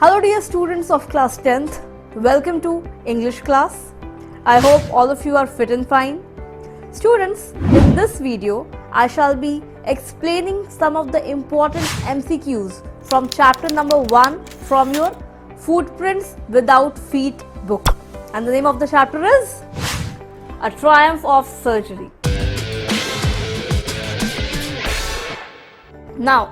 Hello dear students of class 10th, welcome to English class. I hope all of you are fit and fine. Students, in this video, I shall be explaining some of the important MCQs from chapter number 1 from your Footprints Without Feet book. And the name of the chapter is A Triumph of Surgery. Now,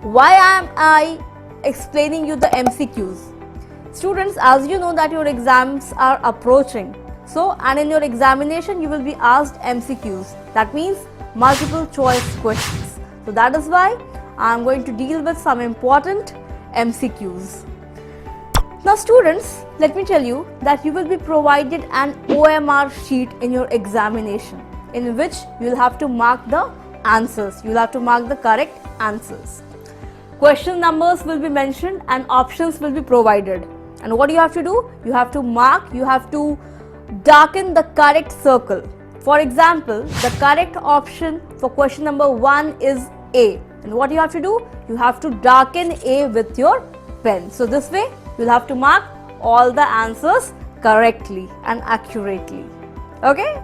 why am I explaining you the MCQs? Students, as you know that your exams are approaching, and in your examination you will be asked MCQs, that means multiple choice questions. So that is why I am going to deal with some important MCQs. Now students, let me tell you that you will be provided an OMR sheet in your examination, in which you will have to mark the answers, you will have to mark the correct answers. Question numbers will be mentioned and options will be provided. And what you have to do? You have to mark, you have to darken the correct circle. For example, the correct option for question number 1 is A. And what you have to do? You have to darken A with your pen. So this way, you will have to mark all the answers correctly and accurately. Okay?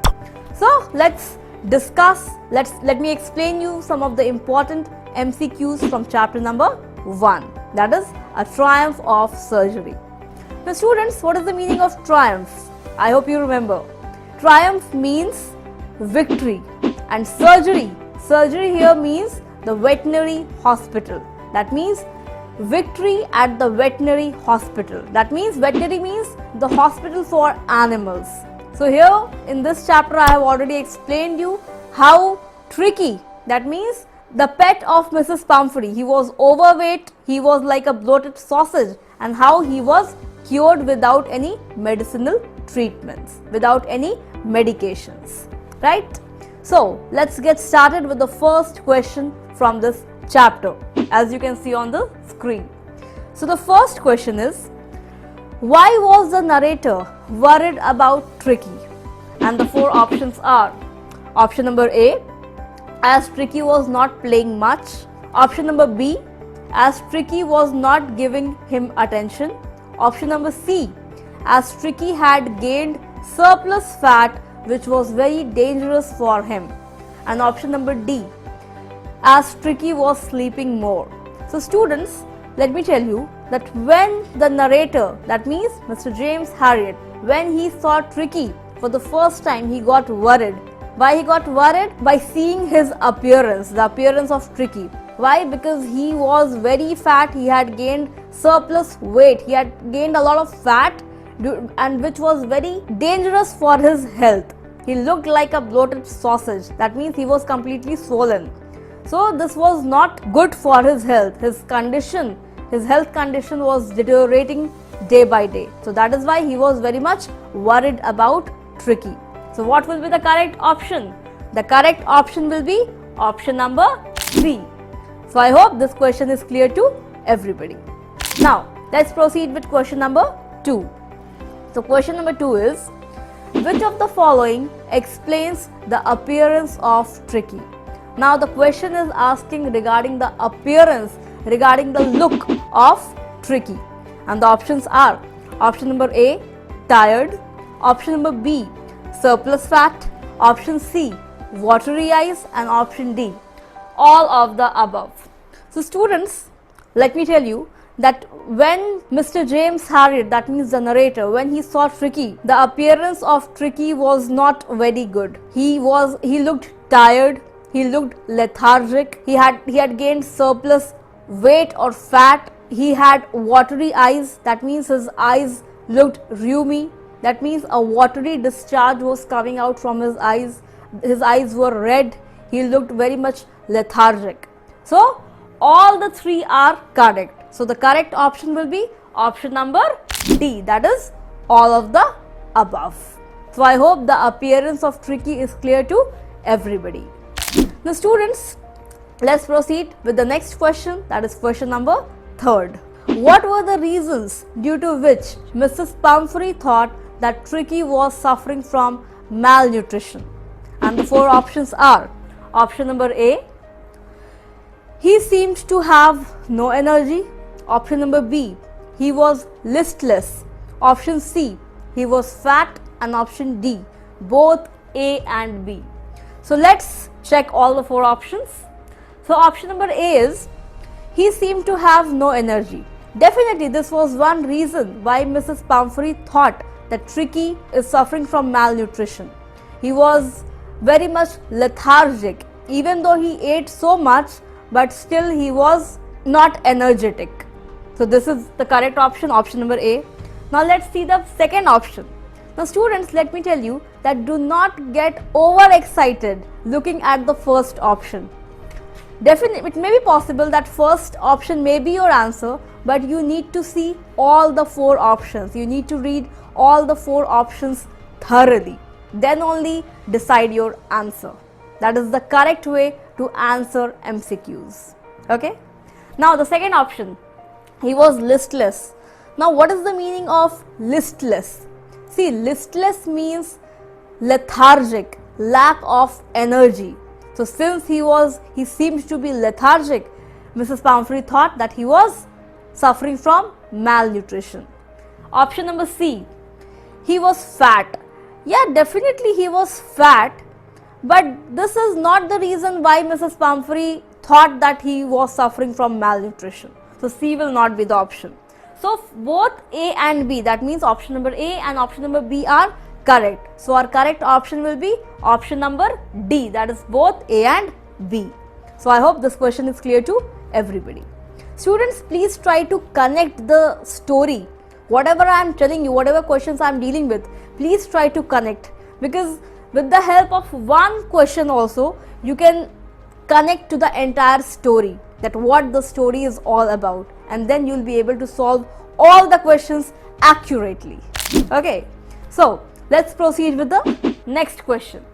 So let's discuss, let me explain you some of the important MCQs from chapter number 1, that is A Triumph of Surgery. Now students, what is the meaning of triumph? I hope you remember. Triumph means victory, and surgery here means the veterinary hospital. That means victory at the veterinary hospital. That means veterinary means the hospital for animals. So here in this chapter I have already explained you how Tricky, that means the pet of Mrs. Pumphrey, he was overweight, he was like a bloated sausage, and how he was cured without any medicinal treatments, without any medications, right? So let's get started with the first question from this chapter, as you can see on the screen. So the first question is, why was the narrator worried about Tricky? And the 4 options are: option number A, as Tricky was not playing much; option number B, as Tricky was not giving him attention; option number C, as Tricky had gained surplus fat which was very dangerous for him; and option number D, as Tricky was sleeping more. So students, let me tell you that when the narrator, that means Mr. James Harriet, when he saw Tricky for the first time, he got worried. Why he got worried? By seeing his appearance, the appearance of Tricky. Why? Because he was very fat, he had gained surplus weight, he had gained a lot of fat, and which was very dangerous for his health. He looked like a bloated sausage, that means he was completely swollen. So this was not good for his health. His health condition was deteriorating day by day. So that is why he was very much worried about Tricky. So what will be the correct option? The correct option will be option number 3. So I hope this question is clear to everybody. Now let's proceed with question number 2. So question number 2 is, which of the following explains the appearance of Tricky? Now the question is asking regarding the appearance, regarding the look of Tricky. And the options are: option number A, tired; option number B, surplus fat; option C, watery eyes; and option D, all of the above. So students, let me tell you that when Mr. James Harriet, that means the narrator, when he saw Tricky, the appearance of Tricky was not very good. He looked tired, he looked lethargic, he had gained surplus weight or fat, he had watery eyes, that means his eyes looked rheumy, that means a watery discharge was coming out from his eyes were red, he looked very much lethargic. So all the 3 are correct. So the correct option will be option number D, that is all of the above. So I hope the appearance of Tricky is clear to everybody. Now students, let's proceed with the next question, that is question number 3. What were the reasons due to which Mrs. Pumphrey thought that Tricky was suffering from malnutrition? And the 4 options are: option number A, he seemed to have no energy; option number B, he was listless. Option C, he was fat, and option D, both A and B. So let's check all the four options. So option number A is, he seemed to have no energy. Definitely this was one reason why Mrs. Pumphrey thought that Tricky is suffering from malnutrition. He was very much lethargic, even though he ate so much, but still he was not energetic. So this is the correct option, option number A. Now let's see the second option. Now students, let me tell you that do not get overexcited looking at the first option. Definitely, it may be possible that first option may be your answer, but you need to see all the four options. You need to read all the four options thoroughly. Then only decide your answer. That is the correct way to answer MCQs. Okay. Now the second option, he was listless. Now what is the meaning of listless? See, listless means lethargic, lack of energy. So since he seemed to be lethargic, Mrs. Pumphrey thought that he was suffering from malnutrition. Option number C, he was fat. Yeah, definitely he was fat, but this is not the reason why Mrs. Pumphrey thought that he was suffering from malnutrition. So C will not be the option. So both A and B, that means option number A and option number B are correct. So our correct option will be option number D, that is both A and B. So I hope this question is clear to everybody. Students, please try to connect the story. Whatever I am telling you, whatever questions I am dealing with, please try to connect, because with the help of one question also, you can connect to the entire story, that what the story is all about, and then you will be able to solve all the questions accurately. Okay, so let's proceed with the next question.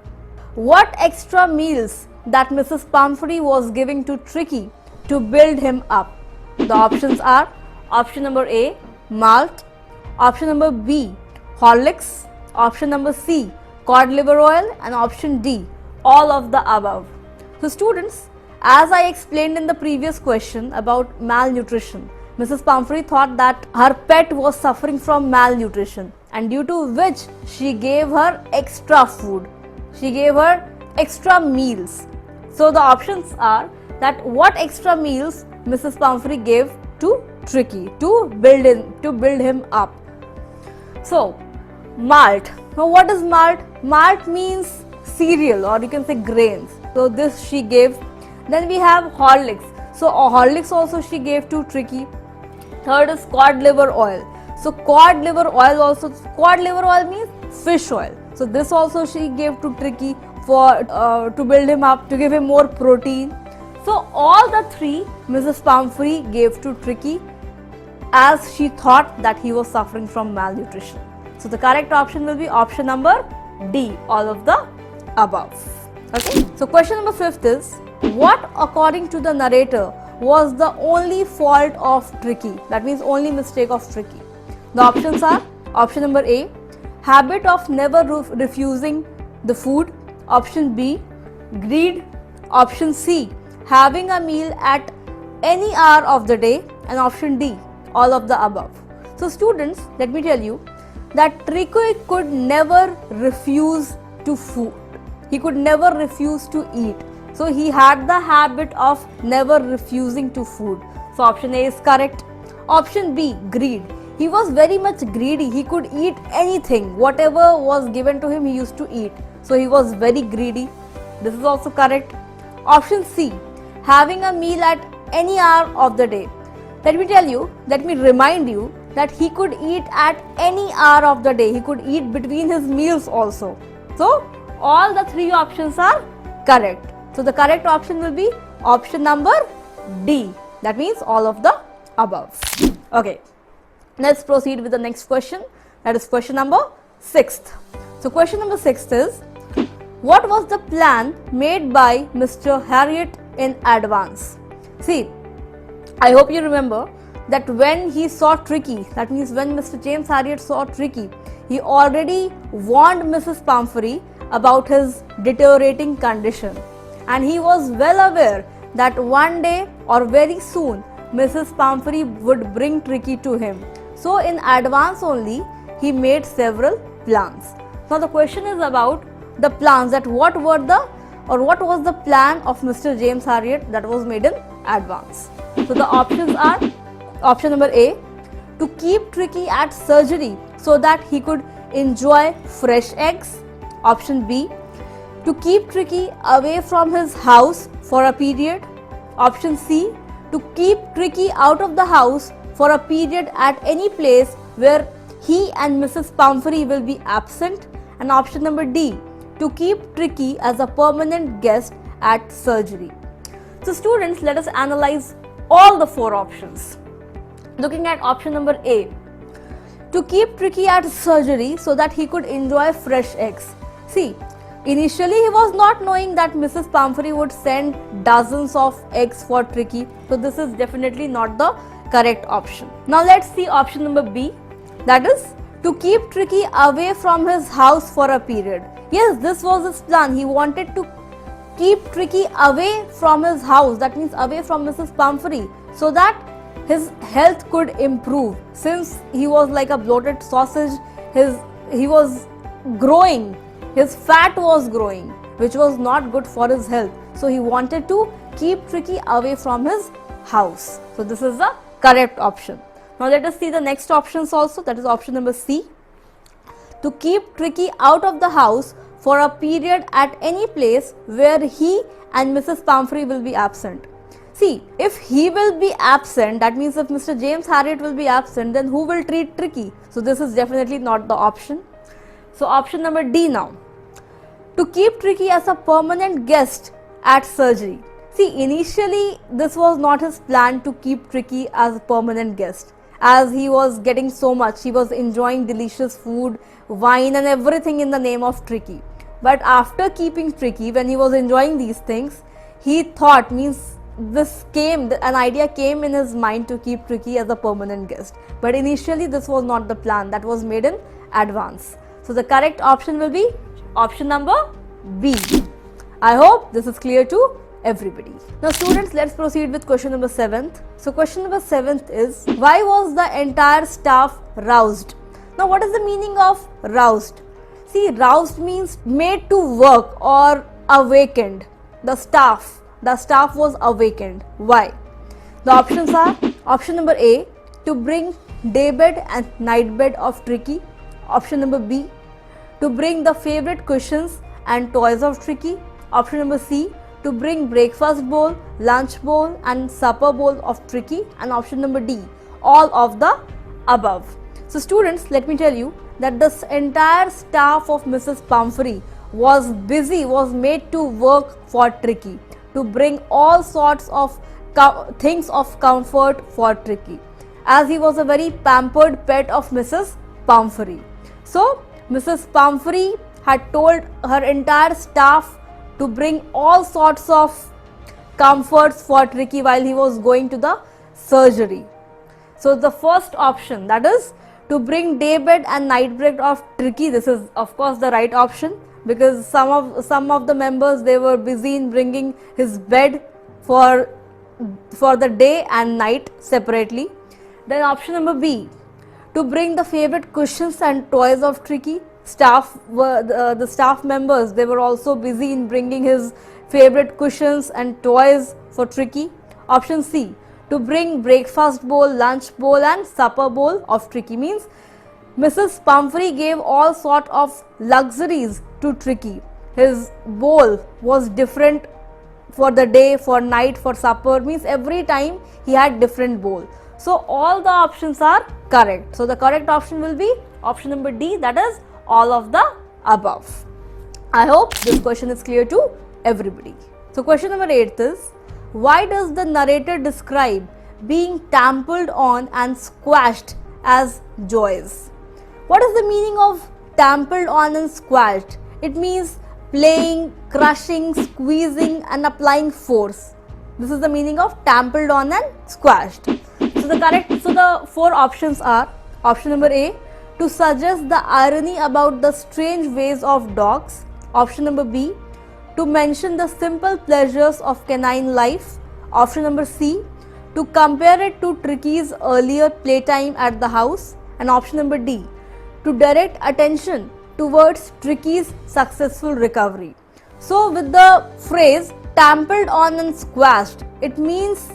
What extra meals that Mrs. Pumphrey was giving to Tricky to build him up? The options are option number A, malt, option number B, Horlicks, option number C, cod liver oil, and option D, all of the above. So students, as I explained in the previous question about malnutrition, Mrs. Pumphrey thought that her pet was suffering from malnutrition, and due to which she gave her extra food. She gave her extra meals. So the options are that what extra meals Mrs. Pumphrey gave to Tricky to build him up. So malt. Now what is malt? Malt means cereal, or you can say grains. So this she gave. Then we have Horlicks. So Horlicks also she gave to Tricky. Third is cod liver oil. So cod liver oil means fish oil. So this also she gave to Tricky for to build him up, to give him more protein. So all the three Mrs. Pumphrey gave to Tricky as she thought that he was suffering from malnutrition. So the correct option will be option number D, all of the above. Okay. So question number 5 is, what according to the narrator was the only fault of Tricky? That means only mistake of Tricky. The options are option number A, habit of never refusing the food, option B, greed, option C, having a meal at any hour of the day, and option D, all of the above. So students, let me tell you that Tricky could never refuse to food. He could never refuse to eat. So he had the habit of never refusing to food. So option A is correct. Option B, greed. He was very much greedy. He could eat anything. Whatever was given to him, he used to eat. So he was very greedy. This is also correct. Option C, having a meal at any hour of the day. Let me remind you that he could eat at any hour of the day. He could eat between his meals also. So all the three options are correct. So the correct option will be option number D. That means all of the above. Okay. Let's proceed with the next question. That is question number 6. So question number 6 is, what was the plan made by Mr. Harriet in advance? See, I hope you remember that when he saw Tricky, that means when Mr. James Harriet saw Tricky, he already warned Mrs. Pumphrey about his deteriorating condition, and he was well aware that one day or very soon Mrs. Pumphrey would bring Tricky to him. So in advance only, he made several plans. Now the question is about the plans, that what was the plan of Mr. James Harriet that was made in advance. So the options are: option number A, to keep Tricky at surgery so that he could enjoy fresh eggs. Option B, to keep Tricky away from his house for a period. Option C, to keep Tricky out of the house for a period at any place where he and Mrs. Pumphrey will be absent. And option number D, to keep Tricky as a permanent guest at surgery. So students, let us analyze all the four options. Looking at option number A, to keep Tricky at surgery so that he could enjoy fresh eggs. See, initially he was not knowing that Mrs. Pumphrey would send dozens of eggs for Tricky. So this is definitely not the correct option. Now let's see option number B, that is to keep Tricky away from his house for a period. Yes, this was his plan. He wanted to keep Tricky away from his house, that means away from Mrs. Pumphrey, so that his health could improve. Since he was like a bloated sausage, he was growing, his fat was growing, which was not good for his health. So he wanted to keep Tricky away from his house. So this is the correct option. Now let us see the next options also, that is option number C, to keep Tricky out of the house for a period at any place where he and Mrs. Pumphrey will be absent. See, if he will be absent, that means if Mr. James Harriet will be absent, then who will treat Tricky? So this is definitely not the option. So option number D now, to keep Tricky as a permanent guest at surgery. See, initially this was not his plan to keep Tricky as a permanent guest, as he was getting so much, he was enjoying delicious food, wine and everything in the name of Tricky. But after keeping Tricky, when he was enjoying these things, he thought, an idea came in his mind to keep Tricky as a permanent guest. But initially this was not the plan, that was made in advance. So the correct option will be option number B. I hope this is clear to everybody. Now students, let's proceed with question number 7th. So question number 7th is, why was the entire staff roused? Now what is the meaning of roused? See, roused means made to work or awakened. The staff was awakened. Why? The options are: option number A, to bring daybed and nightbed of Tricky. Option number B, to bring the favorite cushions and toys of Tricky. Option number C, to bring breakfast bowl, lunch bowl and supper bowl of Tricky. And option number D, all of the above. So students, let me tell you that this entire staff of Mrs. Pumphrey was made to work for Tricky, to bring all sorts of things of comfort for Tricky, as he was a very pampered pet of Mrs. Pumphrey. So Mrs. Pumphrey had told her entire staff to bring all sorts of comforts for Tricky while he was going to the surgery. So the first option, that is to bring daybed and nightbed of Tricky, this is of course the right option, because some of the members, they were busy in bringing his bed for the day and night separately. Then option number B, to bring the favorite cushions and toys of Tricky. The staff members, they were also busy in bringing his favorite cushions and toys for Tricky. Option C, to bring breakfast bowl, lunch bowl and supper bowl of Tricky, means Mrs. Pumphrey gave all sort of luxuries to Tricky. His bowl was different for the day, for night, for supper, means every time he had different bowl. So all the options are correct. So the correct option will be option number D, that is all of the above. I hope this question is clear to everybody. So question number 8 is, why does the narrator describe being trampled on and squashed as joys? What is the meaning of trampled on and squashed? It means playing, crushing, squeezing and applying force. This is the meaning of trampled on and squashed. So the four options are: option number A, to suggest the irony about the strange ways of dogs. Option number B, to mention the simple pleasures of canine life. Option number C, to compare it to Tricky's earlier playtime at the house, and option number D, to direct attention towards Tricky's successful recovery. So with the phrase trampled on and squashed, it means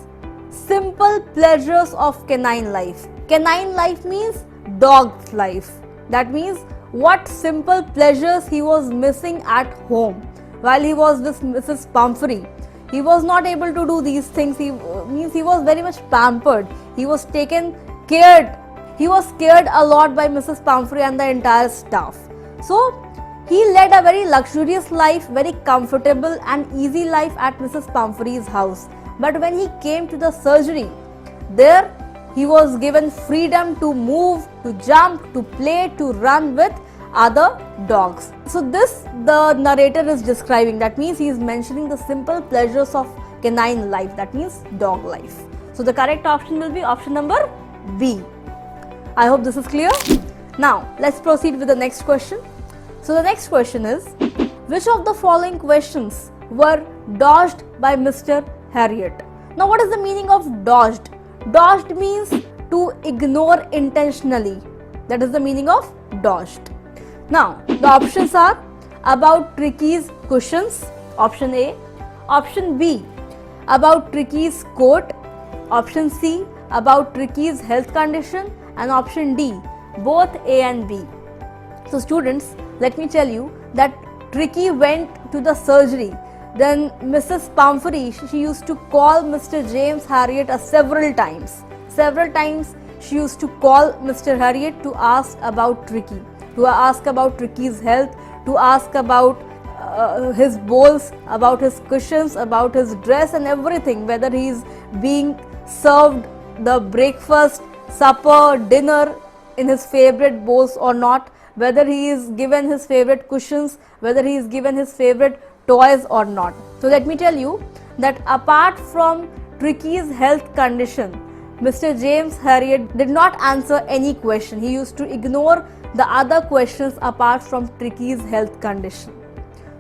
simple pleasures of canine life. Canine life means dog's life. That means what simple pleasures he was missing at home while he was with Mrs. Pumphrey. He was not able to do these things. He was very much pampered. He was taken cared. He was cared a lot by Mrs. Pumphrey and the entire staff. So he led a very luxurious life, very comfortable and easy life at Mrs. Pumphrey's house. But when he came to the surgery, there he was given freedom to move, to jump, to play, to run with other dogs. So this the narrator is describing. That means he is mentioning the simple pleasures of canine life. That means dog life. So the correct option will be option number B. I hope this is clear. Now let's proceed with the next question. So the next question is, which of the following questions were dodged by Mr. Harriet? Now what is the meaning of dodged? Dodged means to ignore intentionally. That is the meaning of dodged. Now the options are about Tricky's cushions, option A, option B, about Tricky's coat, option C, about Tricky's health condition, and option D, both A and B. So students, let me tell you that Tricky went to the surgery. Then Mrs. Pumphrey, she used to call Mr. James Harriet several times. Several times she used to call Mr. Harriet to ask about Tricky, to ask about Tricky's health, to ask about his bowls, about his cushions, about his dress and everything, whether he is being served the breakfast, supper, dinner in his favorite bowls or not, whether he is given his favorite cushions, whether he is given his favorite toys or not. So let me tell you that apart from Tricky's health condition, Mr. James Harriet did not answer any question. He used to ignore the other questions apart from Tricky's health condition.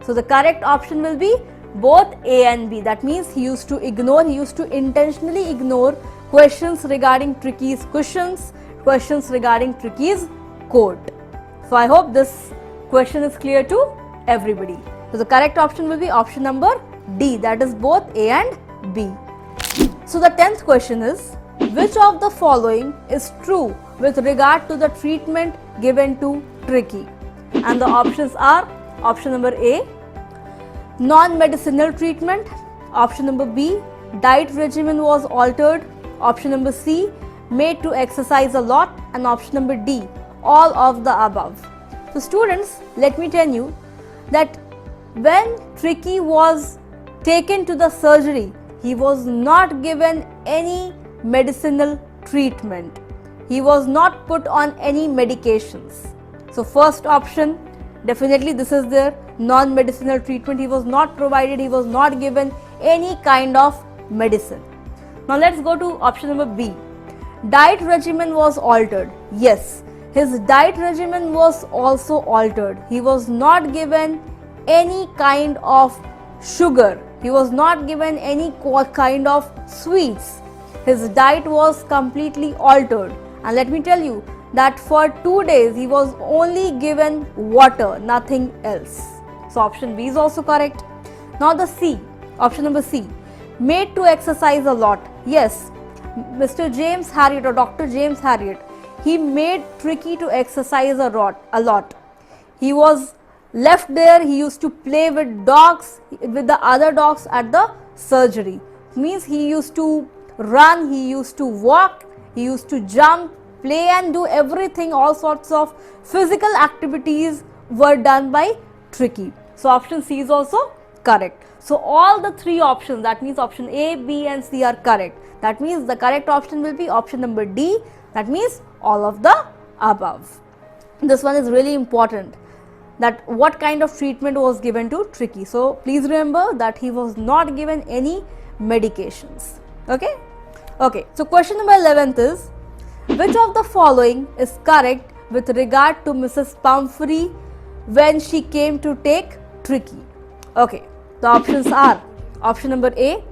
So the correct option will be both A and B. That means he used to intentionally ignore questions regarding Tricky's cushions, questions regarding Tricky's coat. So I hope this question is clear to everybody. So the correct option will be option number D, that is both A and B. So the 10th question is, which of the following is true with regard to the treatment given to Tricky? And the options are option number A, non-medicinal treatment, option number B, diet regimen was altered, option number C, made to exercise a lot, and option number D, all of the above. So students, let me tell you that when Tricky was taken to the surgery, he was not given any medicinal treatment. He was not put on any medications. So first option, definitely this is there, non-medicinal treatment. He was not provided, he was not given any kind of medicine. Now let's go to option number B. Diet regimen was altered. Yes, his diet regimen was also altered. He was not given any kind of sugar. He was not given any kind of sweets. His diet was completely altered. And let me tell you that for 2 days he was only given water, nothing else. So option B is also correct. Now the C, option number C, made to exercise a lot. Yes, Mr. James Harriet or Dr. James Harriet, he made Tricky to exercise a lot. He was left there, he used to play with dogs, with the other dogs at the surgery. It means he used to run, he used to walk, he used to jump, play and do everything, all sorts of physical activities were done by Tricky. So option C is also correct. So all the three options, that means option A, B and C are correct. That means the correct option will be option number D, that means all of the above. This one is really important, that what kind of treatment was given to Tricky. So please remember that he was not given any medications. Okay. So question number 11th is, which of the following is correct with regard to Mrs. Pumphrey when she came to take Tricky? Okay, the options are option number A,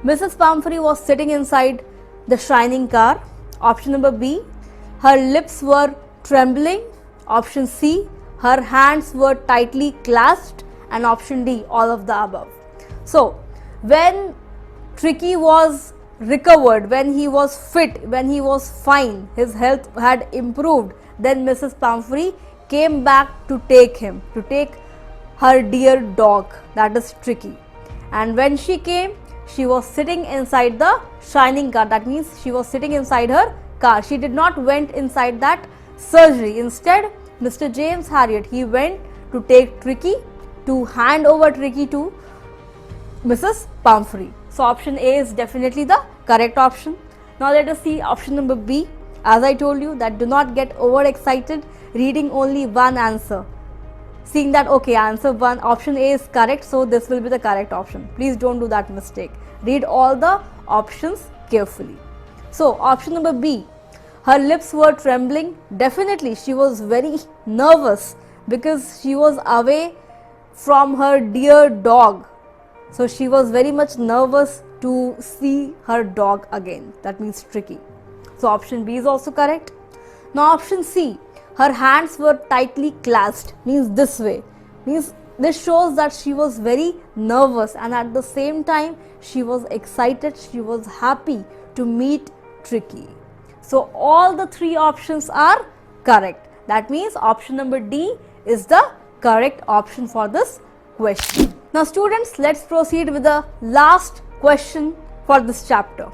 Mrs. Pumphrey was sitting inside the shining car. Option number B, her lips were trembling. Option C, her hands were tightly clasped. And option D, all of the above. So, when Tricky was recovered, when he was fit, when he was fine, his health had improved, then Mrs. Pumphrey came back to take him, to take her dear dog, that is Tricky. And when she came, she was sitting inside the shining car. That means she was sitting inside her car. She did not went inside that surgery. Instead, Mr. James Harriet, he went to take Tricky, to hand over Tricky to Mrs. Pumphrey. So option A is definitely the correct option. Now let us see option number B. As I told you that do not get overexcited reading only one answer. Seeing that okay, answer 1, option A is correct, so this will be the correct option. Please don't do that mistake. Read all the options carefully. So option number B, her lips were trembling. Definitely she was very nervous because she was away from her dear dog. So she was very much nervous to see her dog again. That means Tricky. So option B is also correct. Now option C, her hands were tightly clasped, means this way. Means this shows that she was very nervous and at the same time she was excited, she was happy to meet Tricky. So all the 3 options are correct. That means option number D is the correct option for this question. Now students, let's proceed with the last question for this chapter.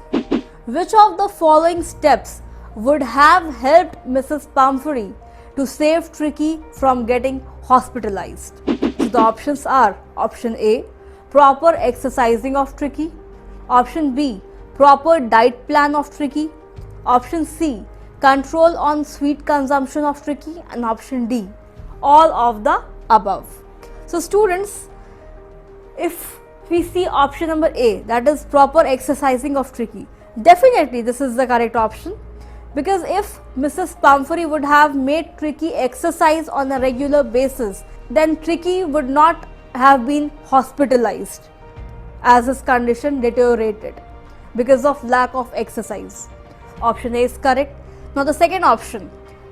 Which of the following steps would have helped Mrs. Pumphrey to save Tricky from getting hospitalized? So the options are option A, proper exercising of Tricky. Option B, proper diet plan of Tricky. Option C, control on sweet consumption of Tricky. And option D, all of the above. So students, if we see option number A, that is proper exercising of Tricky, definitely this is the correct option, because if Mrs. Pumphrey would have made Tricky exercise on a regular basis, then Tricky would not have been hospitalized as his condition deteriorated because of lack of exercise. Option A is correct. Now the second option,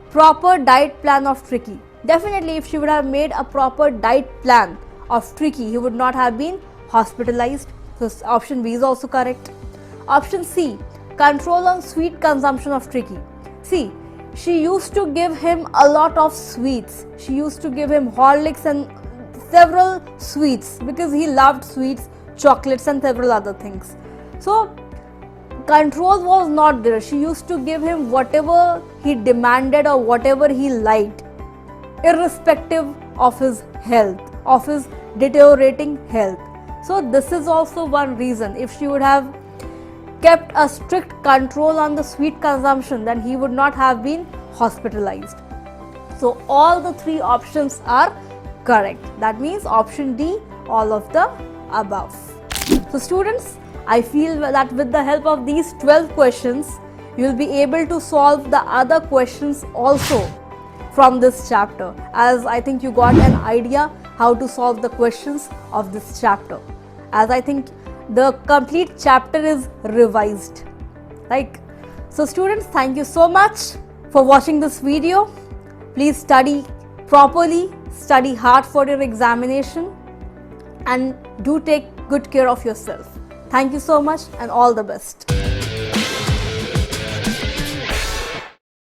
proper diet plan of Tricky. Definitely if she would have made a proper diet plan of Tricky, he would not have been hospitalized. So option B is also correct. Option C, control on sweet consumption of Tricky. See, she used to give him a lot of sweets. She used to give him Horlicks and several sweets because he loved sweets, chocolates and several other things. So control was not there. She used to give him whatever he demanded or whatever he liked, irrespective of his health, of his deteriorating health. So this is also one reason. If she would have kept a strict control on the sweet consumption, then he would not have been hospitalized. So all the 3 options are correct. That means option D, all of the above. So students, I feel that with the help of these 12 questions, you will be able to solve the other questions also from this chapter, as I think you got an idea how to solve the questions of this chapter, as I think the complete chapter is revised. So students, thank you so much for watching this video. Please study properly, study hard for your examination, and do take good care of yourself. Thank you so much and all the best.